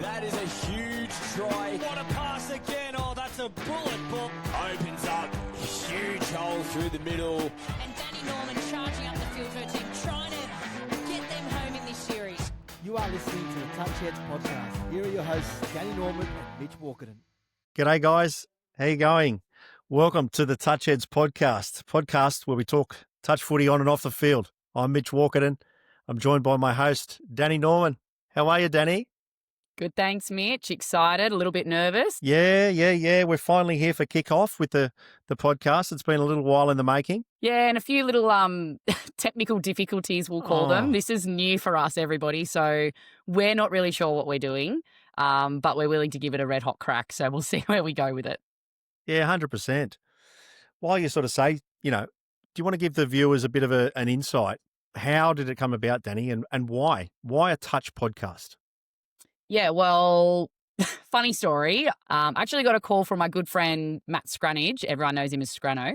That is a huge try. What a pass again. Oh, that's a bullet ball. Opens up. Huge hole through the middle. And Danni Norman charging up the field for her team, trying to get them home in this series. You are listening to the TouchHeads Podcast. Here are your hosts, Danni Norman and Mitch Walkaden. G'day, guys. How you going? Welcome to the TouchHeads podcast where we talk touch footy on and off the field. I'm Mitch Walkaden. I'm joined by my host, Danni Norman. How are you, Danni? Good, thanks, Mitch. Excited, a little bit nervous. Yeah. We're finally here for kick-off with the podcast. It's been a little while in the making. Yeah, and a few little technical difficulties, we'll call them. This is new for us, everybody, so we're not really sure what we're doing, but we're willing to give it a red-hot crack, so we'll see where we go with it. Yeah, 100%. While you sort of say, do you want to give the viewers a bit of an insight? How did it come about, Danni, and why? Why a touch podcast? Yeah, well, funny story. I actually got a call from my good friend, Matt Scranage. Everyone knows him as Scrano,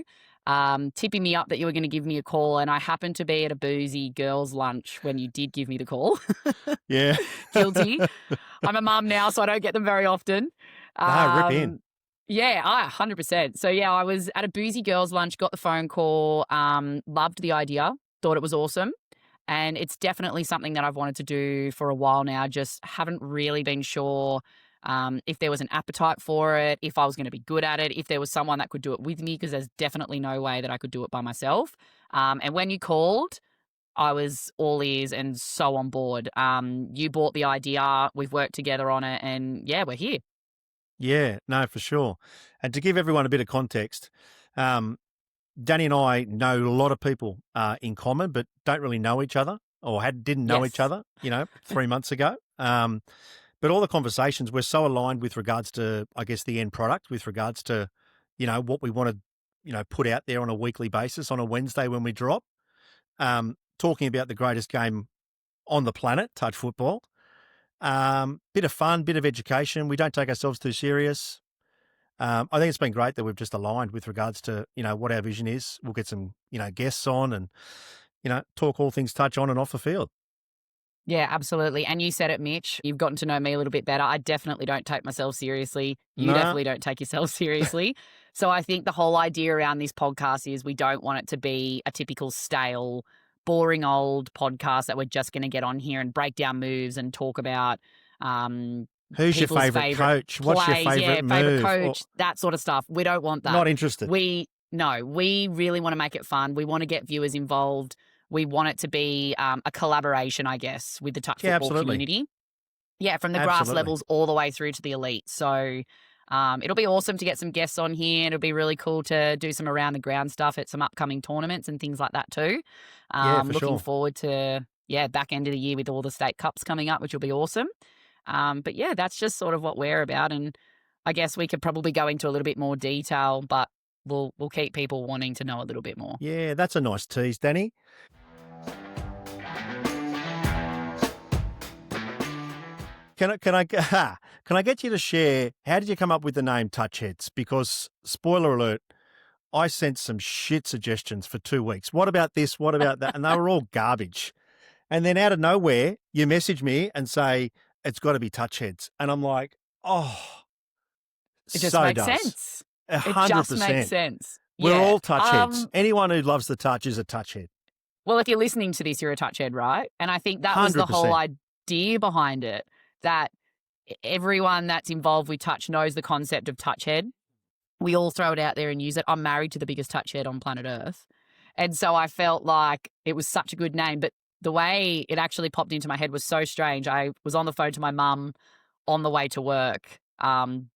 tipping me up that you were going to give me a call, and I happened to be at a boozy girls' lunch when you did give me the call. Yeah. Guilty. I'm a mum now, so I don't get them very often. Rip in. Yeah, 100%. So, yeah, I was at a boozy girls' lunch, got the phone call, loved the idea, thought it was awesome. And it's definitely something that I've wanted to do for a while now, just haven't really been sure if there was an appetite for it, if I was going to be good at it, if there was someone that could do it with me, because there's definitely no way that I could do it by myself. And when you called, I was all ears and so on board. You bought the idea, we've worked together on it, and yeah, we're here. Yeah, no, for sure. And to give everyone a bit of context, Danni and I know a lot of people in common, but don't really know each other or didn't know each other, 3 months ago. But all the conversations, we're so aligned with regards to, I guess, the end product, with regards to, what we want to, put out there on a weekly basis on a Wednesday when we drop, talking about the greatest game on the planet, touch football. Bit of fun, bit of education. We don't take ourselves too serious. I think it's been great that we've just aligned with regards to, what our vision is. We'll get some, guests on and, talk all things touch on and off the field. Yeah, absolutely. And you said it, Mitch. You've gotten to know me a little bit better. I definitely don't take myself seriously. You definitely don't take yourself seriously. So I think the whole idea around this podcast is we don't want it to be a typical stale, boring old podcast that we're just going to get on here and break down moves and talk about who's your favourite coach? What's your favourite move? Favourite coach, that sort of stuff. We don't want that. Not interested. We really want to make it fun. We want to get viewers involved. We want it to be a collaboration, I guess, with the touch football community. Yeah, from the grass levels all the way through to the elite. So it'll be awesome to get some guests on here. It'll be really cool to do some around the ground stuff at some upcoming tournaments and things like that too. Looking forward to, back end of the year with all the state cups coming up, which will be awesome. But yeah, that's just sort of what we're about. And I guess we could probably go into a little bit more detail, but we'll keep people wanting to know a little bit more. Yeah, that's a nice tease, Danni. Can I get you to share, how did you come up with the name TouchHeads? Because, spoiler alert, I sent some shit suggestions for 2 weeks. What about this? What about that? And they were all garbage. And then out of nowhere, you message me and say, it's got to be TouchHeads. And I'm like, it just makes sense. 100%. It just makes sense. We're all touchheads. Anyone who loves the touch is a touchhead. Well, if you're listening to this, you're a touchhead, right? And I think that was 100%. the whole idea behind it, that everyone that's involved with touch knows the concept of touchhead. We all throw it out there and use it. I'm married to the biggest touchhead on planet Earth. And so I felt like it was such a good name, but the way it actually popped into my head was so strange. I was on the phone to my mum on the way to work.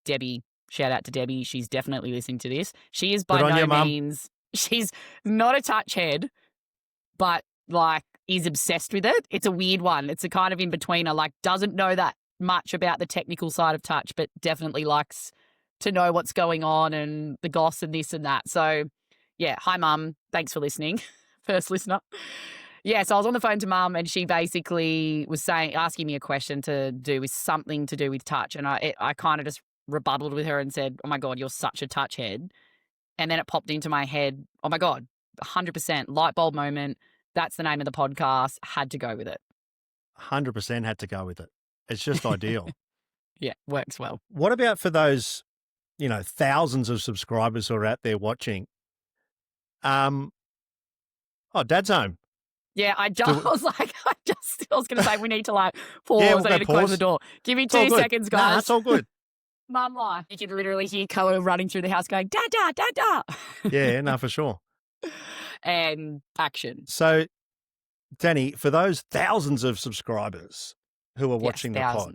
Debbie, shout out to Debbie. She's definitely listening to this. She is by no means, she's not a touch head, but is obsessed with it. It's a weird one. It's a kind of in-betweener, doesn't know that much about the technical side of touch, but definitely likes to know what's going on and the goss and this and that. So yeah, hi Mum. Thanks for listening. First listener. Yeah, so I was on the phone to Mum and she basically was asking me a question something to do with touch. And I kind of just rebutted with her and said, oh my God, you're such a touch head. And then it popped into my head, oh my God, 100% light bulb moment. That's the name of the podcast. Had to go with it. 100% had to go with it. It's just ideal. Yeah, works well. What about for those, thousands of subscribers who are out there watching? Dad's home. Yeah, I was going to say we need to pause. Yeah, we'll I need to go close pause. the door. Give me It's all 2 good. seconds, Nah, guys. it's all good. Mum life. You can literally hear Coa running through the house going, Dada, Dada. Yeah, no, for sure. And action. So, Danni, for those thousands of subscribers who are watching the pod,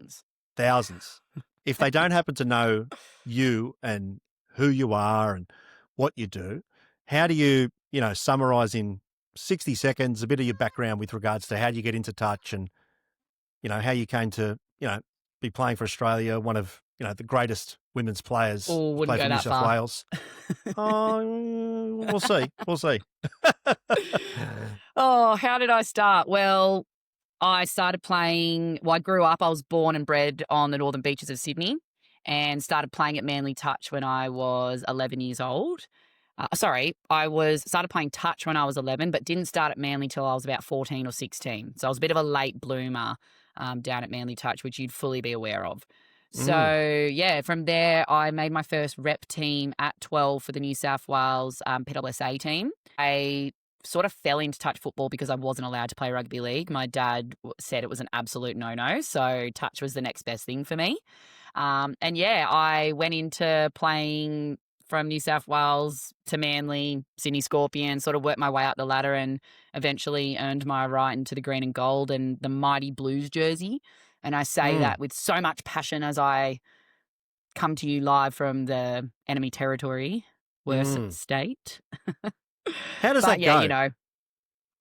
thousands, if they don't happen to know you and who you are and what you do, how do you, summarize in 60 seconds a bit of your background with regards to how you get into touch and, how you came to, be playing for Australia, one of, the greatest women's players Oh, to wouldn't play go for New that South far. Wales. We'll see. We'll see. Oh, how did I start? Well, I started playing. Well, I grew up. I was born and bred on the northern beaches of Sydney and started playing at Manly Touch when I was 11 years old. Started playing touch when I was 11, but didn't start at Manly till I was about 14 or 16. So I was a bit of a late bloomer down at Manly Touch, which you'd fully be aware of. So, from there, I made my first rep team at 12 for the New South Wales PWSA team. I sort of fell into touch football because I wasn't allowed to play rugby league. My dad said it was an absolute no-no, so touch was the next best thing for me. I went into playing from New South Wales to Manly, Sydney Scorpions, sort of worked my way up the ladder and eventually earned my right into the green and gold and the mighty Blues jersey. And I say that with so much passion as I come to you live from the enemy territory, worst state. How does that go?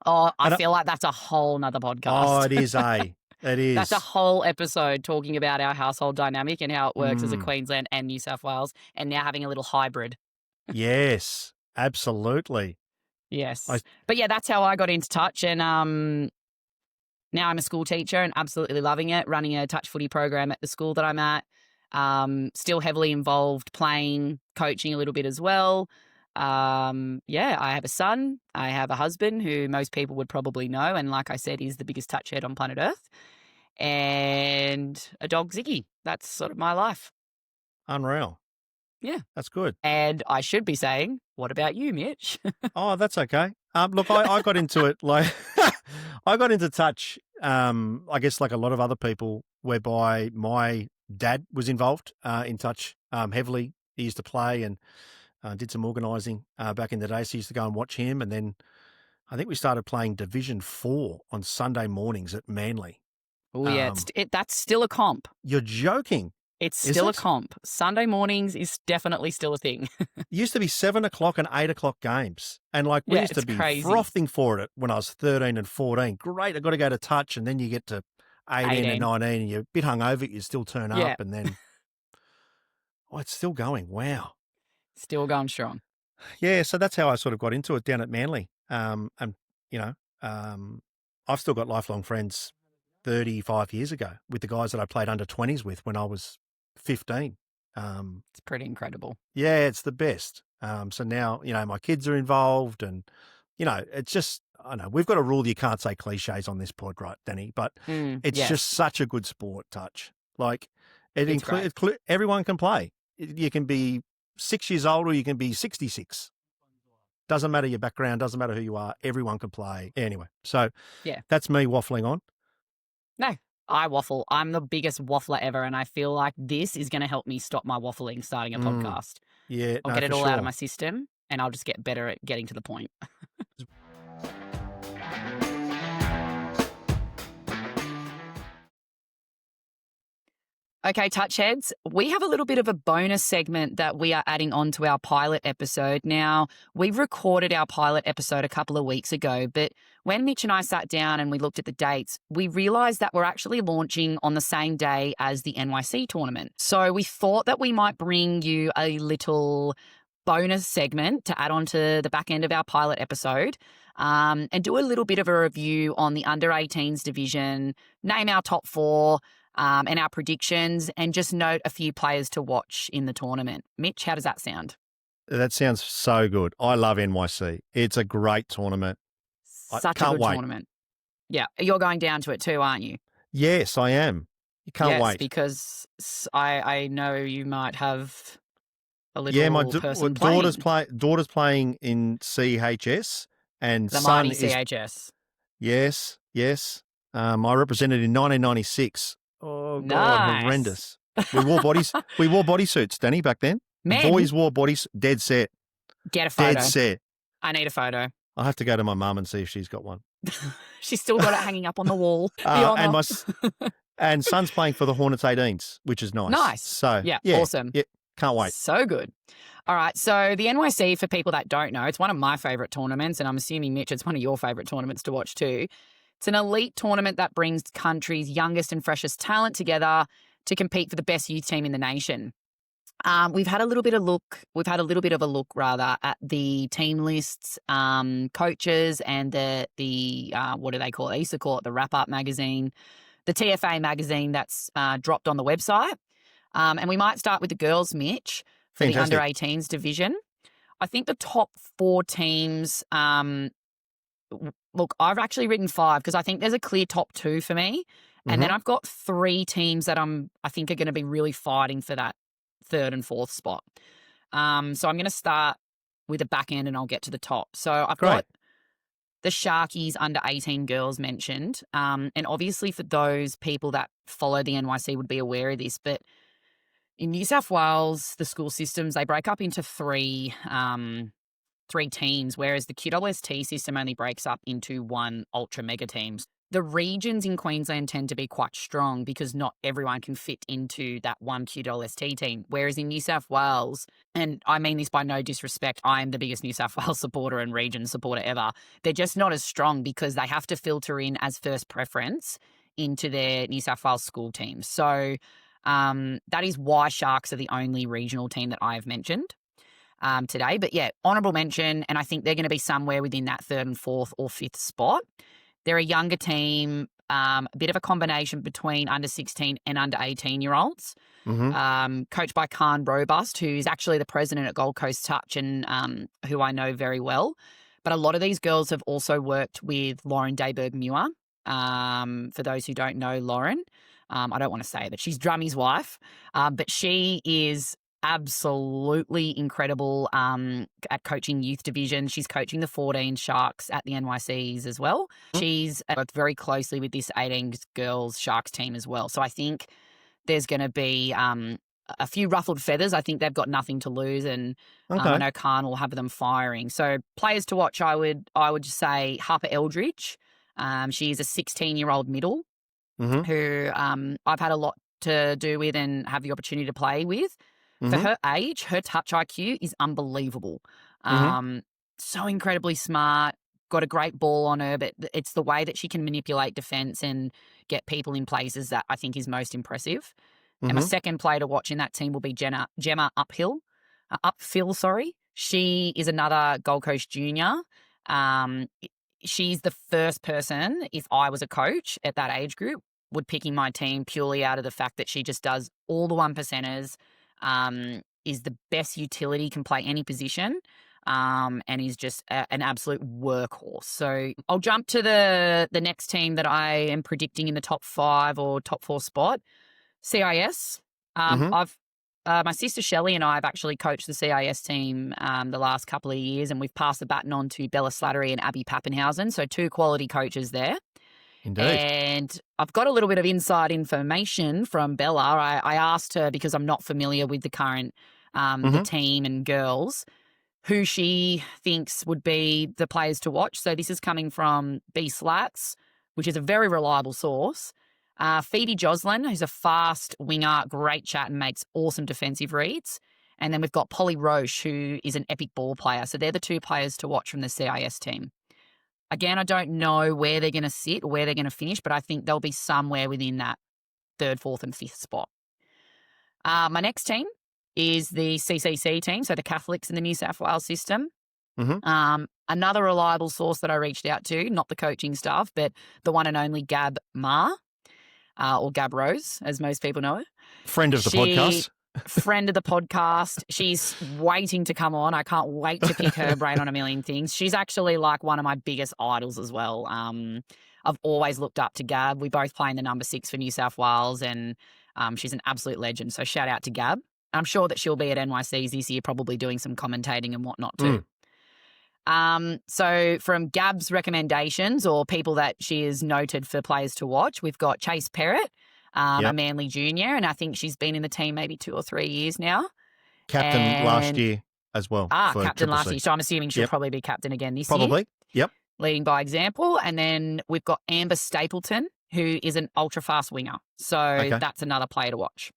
I feel like that's a whole nother podcast. Oh, it is, eh? It is. That's a whole episode talking about our household dynamic and how it works as a Queensland and New South Wales and now having a little hybrid. Yes, absolutely. Yes. But yeah, that's how I got into touch. And now I'm a school teacher and absolutely loving it, running a touch footy program at the school that I'm at. Still heavily involved playing, coaching a little bit as well. I have a son. I have a husband who most people would probably know. And like I said, is the biggest touch head on planet Earth. And a dog, Ziggy. That's sort of my life. Unreal. Yeah. That's good. And I should be saying, what about you, Mitch? Oh, that's okay. Look, I got into it I got into touch, I guess like a lot of other people, whereby my dad was involved in touch heavily. He used to play and did some organising back in the day. So I used to go and watch him. And then I think we started playing Division 4 on Sunday mornings at Manly. Oh, yeah. That's still a comp. You're joking. It's still a comp. Sunday mornings is definitely still a thing. It used to be 7 o'clock and 8 o'clock games. And we used to be crazy. frothing for it when I was 13 and 14. Great, I got to go to touch. And then you get to 18 and 19 and you're a bit hungover, you still turn up. And then, it's still going. Wow. Still going strong. Yeah, so that's how I sort of got into it down at Manly. I've still got lifelong friends 35 years ago with the guys that I played under 20s with when I was 15. It's pretty incredible. Yeah, it's the best. So now, my kids are involved and, it's just, I know, we've got a rule you can't say cliches on this pod, right, Danni? But it's just such a good sport, touch. Everyone can play. You can be 6 years old or you can be 66. Doesn't matter your background, doesn't matter who you are. Everyone can play. Anyway, so that's me waffling on. No, I waffle. I'm the biggest waffler ever, and I feel like this is going to help me stop my waffling starting a podcast. Yeah, I'll get it all out of my system, and I'll just get better at getting to the point. Okay, Touchheads, we have a little bit of a bonus segment that we are adding on to our pilot episode. Now, we recorded our pilot episode a couple of weeks ago, but when Mitch and I sat down and we looked at the dates, we realised that we're actually launching on the same day as the NYC tournament. So we thought that we might bring you a little bonus segment to add on to the back end of our pilot episode and do a little bit of a review on the under-18s division, name our top four, and our predictions, and just note a few players to watch in the tournament. Mitch, how does that sound? That sounds so good. I love NYC. It's a great tournament. Such a good tournament. Yeah, you're going down to it too, aren't you? Yes, I am. You can't yes, wait. because I know you might have a little My person playing. daughter's playing in CHS, and The son mighty is CHS. yes. I represented in 1996. Oh God, Nice. horrendous. We wore bodysuits, Danny, back then. Men? The boys wore bodies. Dead set. Get a photo. Dead set. I need a photo. I'll have to go to my mum and see if she's got one. She's still got it hanging up on the wall. And son's playing for the Hornets 18s, which is nice. Nice. So yeah, awesome. Yeah, can't wait. So good. All right, so the NYC, for people that don't know, it's one of my favourite tournaments, and I'm assuming, Mitch, it's one of your favourite tournaments to watch too. It's an elite tournament that brings the country's youngest and freshest talent together to compete for the best youth team in the nation. We've had a little bit of a look at the team lists, coaches, and the what do they call it? They used to call it the wrap-up magazine, the TFA magazine that's dropped on the website. And we might start with the girls, Mitch, for Fantastic. the under-18s division. I think the top 4 teams, look, I've actually written 5 because I think there's a clear top 2 for me. And then I've got 3 teams that I think are going to be really fighting for that 3rd and 4th spot. So I'm going to start with the back end and I'll get to the top. So I've got the Sharkies under 18 girls mentioned. And obviously for those people that follow the NYC would be aware of this, but in New South Wales, the school systems, they break up into 3 teams, whereas the QWST system only breaks up into 1 ultra mega teams. The regions in Queensland tend to be quite strong because not everyone can fit into that 1 QWST team. Whereas in New South Wales, and I mean this by no disrespect, I am the biggest New South Wales supporter and region supporter ever. They're just not as strong because they have to filter in as first preference into their New South Wales school teams. So that is why Sharks are the only regional team that I have mentioned today. But yeah, honourable mention, and I think they're going to be somewhere within that 3rd and 4th or 5th spot. They're a younger team, a bit of a combination between under 16 and under 18-year-olds, coached by Khan Robust, who's actually the president at Gold Coast Touch and who I know very well. But a lot of these girls have also worked with Lauren Dayberg-Muir. For those who don't know Lauren, I don't want to say it, but she's Drummy's wife. But she is absolutely incredible at coaching youth division. She's coaching the 14 Sharks at the NYCs as well. She's worked very closely with this 18 girls Sharks team as well. So I think there's going to be a few ruffled feathers. I think they've got nothing to lose, and I know Khan will have them firing. So players to watch, I would just say Harper Eldridge. She is a 16-year-old middle who I've had a lot to do with and have the opportunity to play with. For her age, her touch IQ is unbelievable. So incredibly smart, got a great ball on her, but it's the way that she can manipulate defence and get people in places that I think is most impressive. And my second player to watch in that team will be Gemma Uphill. She is another Gold Coast junior. She's the first person, if I was a coach at that age group, would pick in my team purely out of the fact that she just does all the 1%ers, is the best utility, can play any position, and is just an absolute workhorse. So I'll jump to the next team that I am predicting in the top 5 or top 4 spot, CIS. I've my sister Shelley and I have actually coached the CIS team the last couple of years, and we've passed the baton on to Bella Slattery and Abby Pappenhausen, so 2 quality coaches there. Indeed. And I've got a little bit of inside information from Bella. I asked her, because I'm not familiar with the current the team and girls, who she thinks would be the players to watch. So this is coming from B Slats, which is a very reliable source. Phoebe Joslin, who's a fast winger, great chat and makes awesome defensive reads. And then we've got Polly Roche, who is an epic ball player. So they're the 2 players to watch from the CIS team. Again, I don't know where they're going to sit or where they're going to finish, but I think they'll be somewhere within that 3rd, 4th and 5th spot. My next team is the CCC team, so the Catholics in the New South Wales system. Another reliable source that I reached out to, not the coaching staff, but the one and only Gab Ma, or Gab Rose, as most people know her. Friend of the podcast. Friend of the podcast. She's waiting to come on. I can't wait to pick her brain on a million things. She's actually like one of my biggest idols as well. I've always looked up to Gab. We both play in the number 6 for New South Wales, and she's an absolute legend. So shout out to Gab. I'm sure that she'll be at NYC's this year, probably doing some commentating and whatnot too. So from Gab's recommendations or people that she is noted for players to watch, we've got Chase Perrott, a Manly junior, and I think she's been in the team maybe 2 or 3 years now. Captain last year as well. Captain last year. So I'm assuming she'll probably be captain again this year. Probably, yep. Leading by example. And then we've got Amber Stapleton, who is an ultra-fast winger. So that's another player to watch.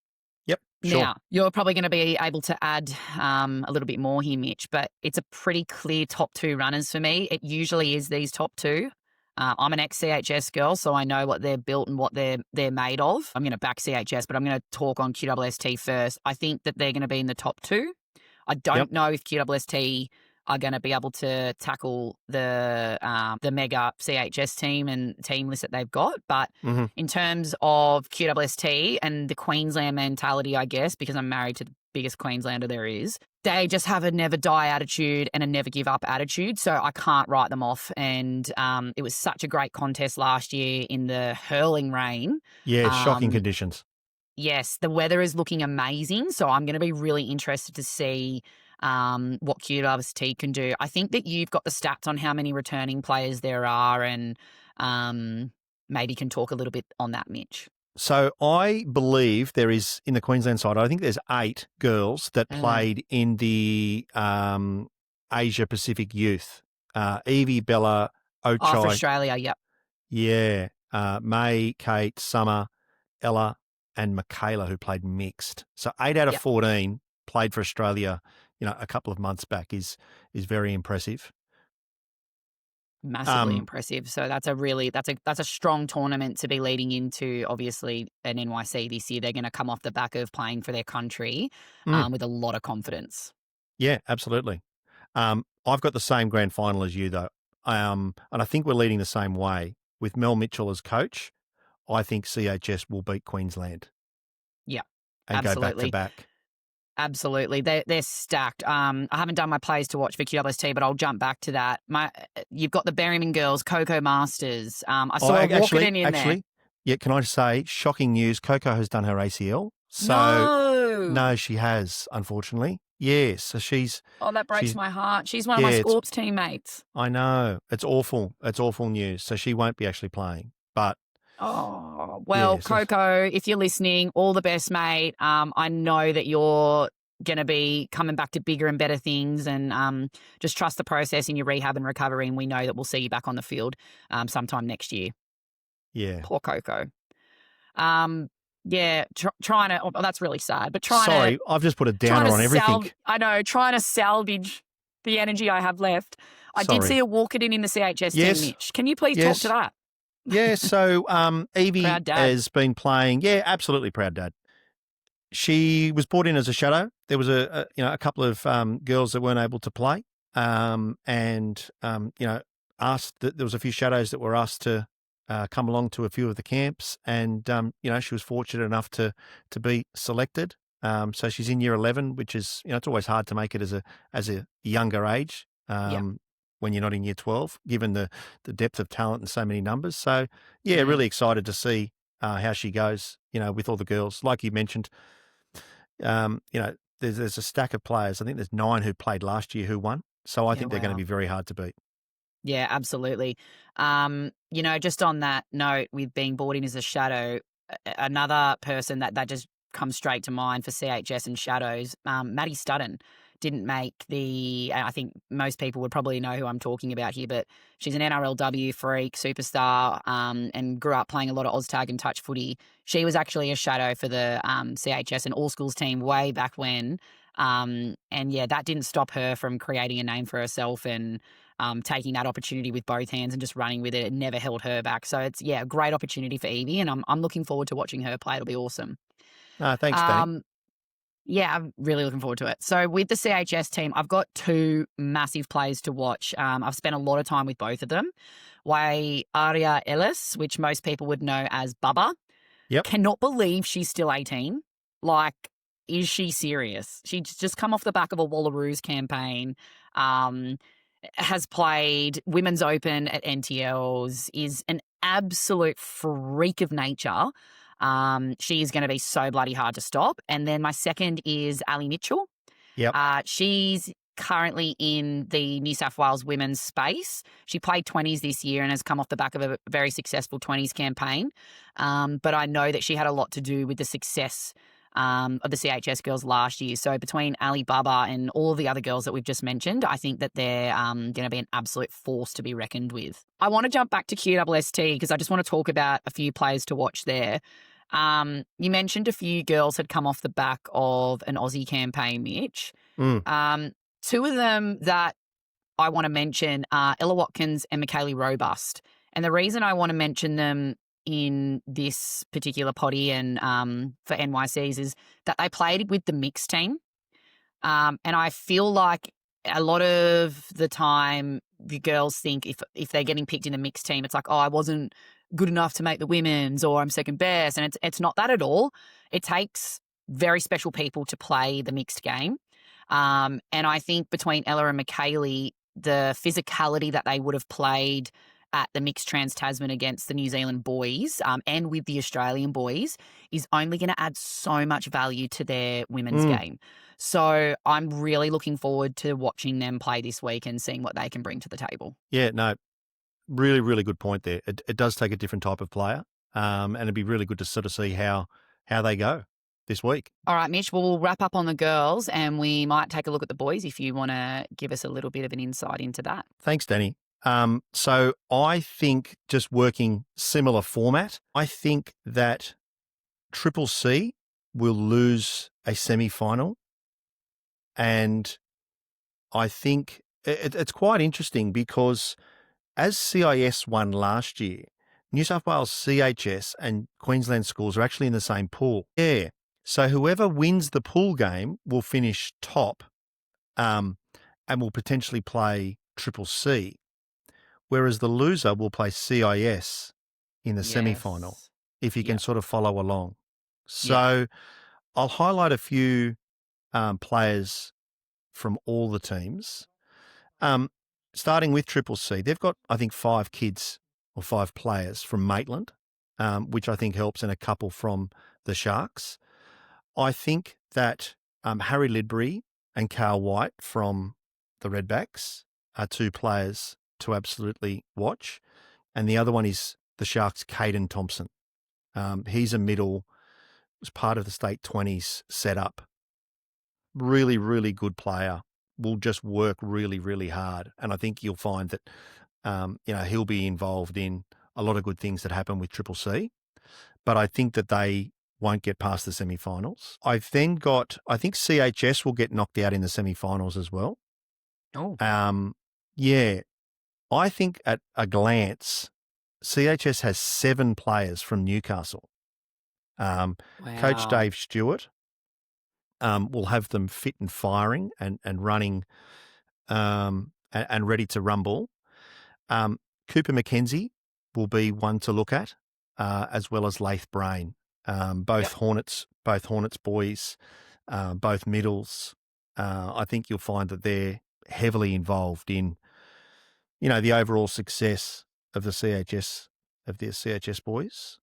Yep, sure. Now, you're probably going to be able to add a little bit more here, Mitch, but it's a pretty clear top 2 runners for me. It usually is these top 2. I'm an ex-CHS girl, so I know what they're built and what they're made of. I'm going to back CHS, but I'm going to talk on QWST first. I think that they're going to be in the top 2. I don't know if QWST are going to be able to tackle the mega CHS team and team list that they've got. But in terms of QWST and the Queensland mentality, I guess, because I'm married to the biggest Queenslander there is, they just have a never die attitude and a never give up attitude. So I can't write them off. And it was such a great contest last year in the hurling rain. Yeah, shocking conditions. Yes, the weather is looking amazing. So I'm going to be really interested to see what QWST can do. I think that you've got the stats on how many returning players there are, and maybe can talk a little bit on that, Mitch. So I believe there is, in the Queensland side, I think there's 8 girls that played in the Asia Pacific Youth. Evie, Bella, Ochai. Oh, for Australia, yep. Yeah. May, Kate, Summer, Ella, and Michaela, who played mixed. So 8 out of 14 played for Australia, a couple of months back is very impressive. Massively impressive. So that's a strong tournament to be leading into. Obviously, an NYC this year, they're going to come off the back of playing for their country with a lot of confidence. Yeah, absolutely. I've got the same grand final as you, though, and I think we're leading the same way with Mel Mitchell as coach. I think CHS will beat Queensland. Yeah, and absolutely. Go back to back. Absolutely. They're stacked. I haven't done my plays to watch for QWST, but I'll jump back to that. You've got the Berryman girls, Coco Masters. I saw Walkaden in there. Yeah, can I just say, shocking news, Coco has done her ACL. So, no, she has, unfortunately. Yes, so she's... Oh, that breaks my heart. She's one of my Scorps teammates. I know. It's awful. It's awful news. So she won't be actually playing, but... Oh, well, Coco, if you're listening, all the best, mate. I know that you're going to be coming back to bigger and better things, and just trust the process in your rehab and recovery, and we know that we'll see you back on the field sometime next year. Yeah. Poor Coco. Yeah, trying to... Oh, that's really sad, but Sorry, I've just put a downer on everything. I know, trying to salvage the energy I have left. I did see a Walkaden in the CHS team, Mitch. Can you please talk to that? Yeah, so Evie has been playing. Yeah, absolutely proud dad. She was brought in as a shadow. There was a couple of girls that weren't able to play, and asked that there was a few shadows that were asked to come along to a few of the camps, and she was fortunate enough to be selected. So she's in year 11, which is it's always hard to make it as a younger age. When you're not in year 12, given the depth of talent and so many numbers. So, really excited to see how she goes, with all the girls. Like you mentioned, there's a stack of players. I think there's 9 who played last year who won. So I think they're going to be very hard to beat. Yeah, absolutely. Just on that note, with being brought in as a shadow, another person that just comes straight to mind for CHS and shadows, Maddie Studden. Didn't make I think most people would probably know who I'm talking about here, but she's an NRLW freak, superstar, and grew up playing a lot of OzTag and touch footy. She was actually a shadow for the CHS and all schools team way back when. That didn't stop her from creating a name for herself and taking that opportunity with both hands and just running with it. It never held her back. So it's, a great opportunity for Evie, and I'm looking forward to watching her play. It'll be awesome. Thanks, Danny. Yeah, I'm really looking forward to it. So with the CHS team, I've got 2 massive players to watch. I've spent a lot of time with both of them. Aria Ellis, which most people would know as Bubba. Yep. Cannot believe she's still 18. Like, is she serious? She's just come off the back of a Wallaroos campaign, has played Women's Open at NTLs, is an absolute freak of nature. She is going to be so bloody hard to stop. And then my second is Ali Mitchell. Yep. She's currently in the New South Wales women's space. She played 20s this year and has come off the back of a very successful 20s campaign. But I know that she had a lot to do with the success of the CHS girls last year. So between Ali Baba and all the other girls that we've just mentioned, I think that they're going to be an absolute force to be reckoned with. I want to jump back to QWST because I just want to talk about a few players to watch there. You mentioned a few girls had come off the back of an Aussie campaign, Mitch. Two of them that I want to mention are Ella Watkins and Michaeli Robust. And the reason I want to mention them in this particular potty and for NYCs is that they played with the mixed team. And I feel like a lot of the time the girls think if they're getting picked in the mixed team, it's like, oh, I wasn't good enough to make the women's or I'm second best. And it's not that at all. It takes very special people to play the mixed game. And I think between Ella and Michaeli, the physicality that they would have played at the mixed trans-Tasman against the New Zealand boys and with the Australian boys is only going to add so much value to their women's game. So I'm really looking forward to watching them play this week and seeing what they can bring to the table. Yeah, no, really, really good point there. It does take a different type of player, and it'd be really good to sort of see how they go this week. All right, Mitch, we'll wrap up on the girls and we might take a look at the boys if you want to give us a little bit of an insight into that. Thanks, Danny. So I think just working similar format, I think that Triple C will lose a semi-final. And I think it's quite interesting because as CIS won last year, New South Wales CHS and Queensland schools are actually in the same pool. Yeah. So whoever wins the pool game will finish top and will potentially play Triple C, whereas the loser will play CIS in the semi-final, if you can sort of follow along. So I'll highlight a few players from all the teams. Starting with Triple C, they've got, I think, 5 kids or 5 players from Maitland, which I think helps, and a couple from the Sharks. I think that Harry Lidbury and Carl White from the Redbacks are 2 players to absolutely watch. And the other one is the Sharks' Caden Thompson. He's a middle, was part of the state 20s setup. Really, really good player. Will just work really, really hard. And I think you'll find that, he'll be involved in a lot of good things that happen with Triple C. But I think that they won't get past the semi-finals. I've then got, I think CHS will get knocked out in the semi-finals as well. Oh. Yeah. I think at a glance, CHS has 7 players from Newcastle. Wow. Coach Dave Stewart will have them fit and firing and running and ready to rumble. Cooper McKenzie will be one to look at, as well as Laith Brain. Both Hornets boys, both middles. I think you'll find that they're heavily involved in, the overall success of the CHS boys.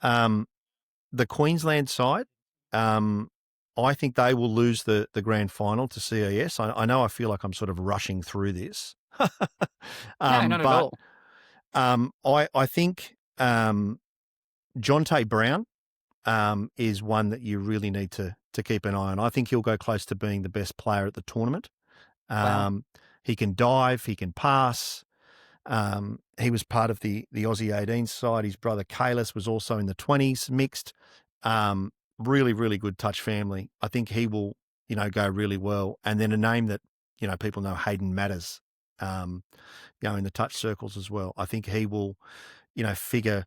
The Queensland side, I think they will lose the grand final to CIS. I know I feel like I'm sort of rushing through this. No, not at all. I think Jonte Brown is one that you really need to keep an eye on. I think he'll go close to being the best player at the tournament. Wow. He can dive, he can pass. He was part of the Aussie 18 side. His brother Kalis was also in the 20s mixed. Really, really good touch family. I think he will, go really well. And then a name that, people know, Hayden Matters, in the touch circles as well. I think he will, figure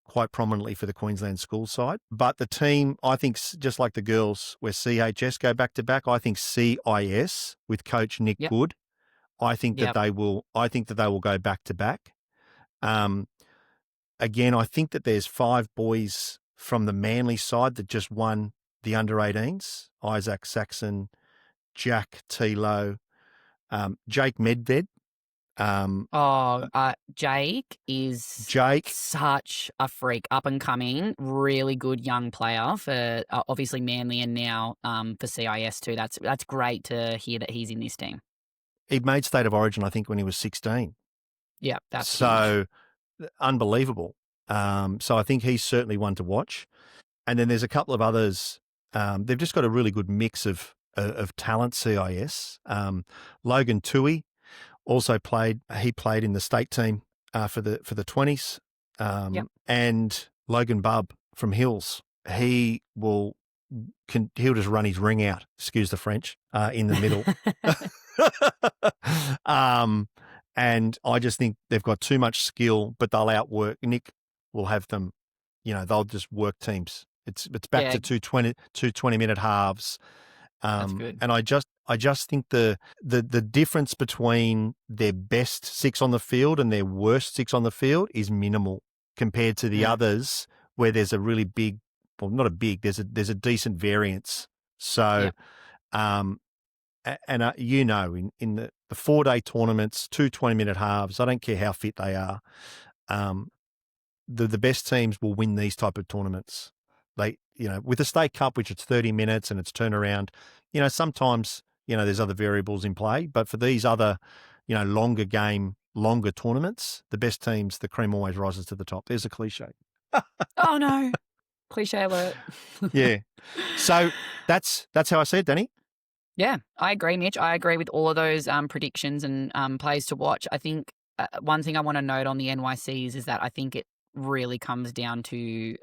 quite prominently for the Queensland school side. But the team, I think, just like the girls where CHS go back to back, I think CIS with coach Nick Good, I think that they will go back to back. Again, I think that there's 5 boys from the Manly side that just won the under-18s. Isaac Saxon, Jack Tilo, Jake Medved Jake is Jake. such a freak, up and coming, really good young player for obviously Manly and now for CIS too. That's great to hear that he's in this team. He made State of Origin, I think, when he was 16. Yeah, that's so unbelievable. So I think he's certainly one to watch. And then there's a couple of others. They've just got a really good mix of talent. CIS. Logan Tui also played. He played in the state team for the 20s. And Logan Bubb from Hills. He'll just run his ring out. Excuse the French. In the middle. And I just think they've got too much skill, but they'll outwork. Nick will have them. They'll just work teams. It's back to 20-minute halves. That's good. And I just think the difference between their best six on the field and their worst six on the field is minimal compared to the others where there's a really big, well, not a big, there's a decent variance. So, in the 4-day tournaments, 2 20-minute halves, I don't care how fit they are. The best teams will win these type of tournaments. With the State Cup, which it's 30 minutes and it's turnaround, sometimes, there's other variables in play. But for these other, longer tournaments, the best teams, the cream always rises to the top. There's a cliche. Oh, no. Cliche alert. Yeah. So that's how I see it, Danny. Yeah, I agree, Mitch. I agree with all of those predictions and plays to watch. I think one thing I want to note on the NYCs is that I think it really comes down to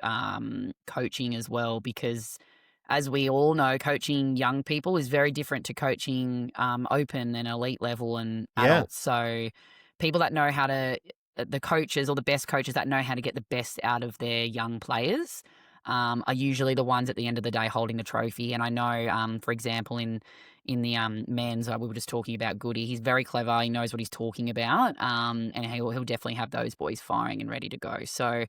coaching as well, because as we all know, coaching young people is very different to coaching open and elite level and adults. So people that know how to, the coaches or the best coaches that know how to get the best out of their young players are usually the ones at the end of the day holding the trophy. And I know, for example, in the men's, we were just talking about Goody. He's very clever. He knows what he's talking about, and he'll definitely have those boys firing and ready to go. So,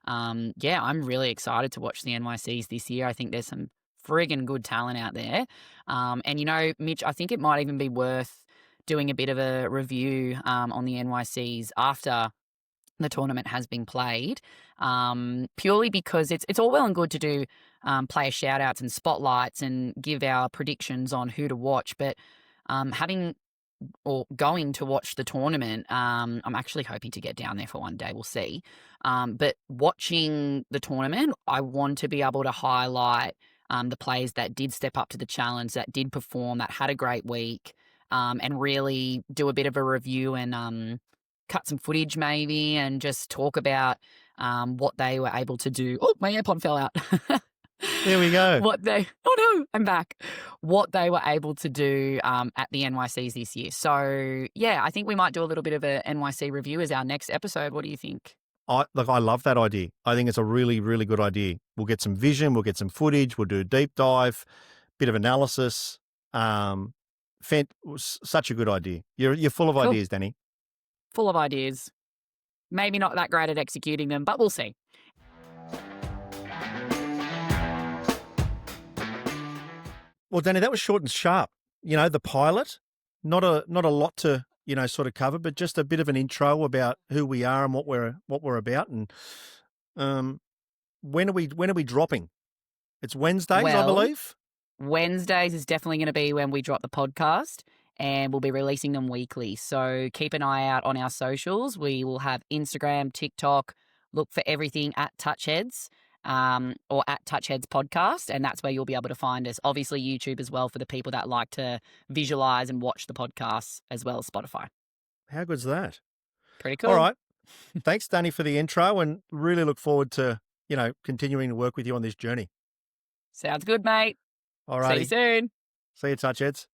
I'm really excited to watch the NYCs this year. I think there's some friggin' good talent out there. And, Mitch, I think it might even be worth doing a bit of a review on the NYCs after the tournament has been played, purely because it's all well and good to do player shout-outs and spotlights and give our predictions on who to watch, but going to watch the tournament, I'm actually hoping to get down there for one day. We'll see. But watching the tournament, I want to be able to highlight the players that did step up to the challenge, that did perform, that had a great week, and really do a bit of a review and cut some footage maybe and just talk about what they were able to do. Oh, my AirPod fell out. There we go. I'm back. What they were able to do at the NYCs this year. So, I think we might do a little bit of a NYC review as our next episode. What do you think? I love that idea. I think it's a really, really good idea. We'll get some vision, we'll get some footage, we'll do a deep dive, bit of analysis. Such a good idea. You're full of ideas, Danny. Full of ideas. Maybe not that great at executing them, but we'll see. Well, Danny, that was short and sharp. The pilot, not a lot to, sort of cover, but just a bit of an intro about who we are and what we're about. And when are we dropping? It's Wednesdays, I believe. Wednesdays is definitely going to be when we drop the podcast, and we'll be releasing them weekly. So keep an eye out on our socials. We will have Instagram, TikTok. Look for everything at TouchHeads or at TouchHeads Podcast, and that's where you'll be able to find us. Obviously, YouTube as well for the people that like to visualize and watch the podcasts, as well as Spotify. How good's that? Pretty cool. All right. Thanks, Danny, for the intro, and really look forward to, continuing to work with you on this journey. Sounds good, mate. All right. See you soon. See you, TouchHeads.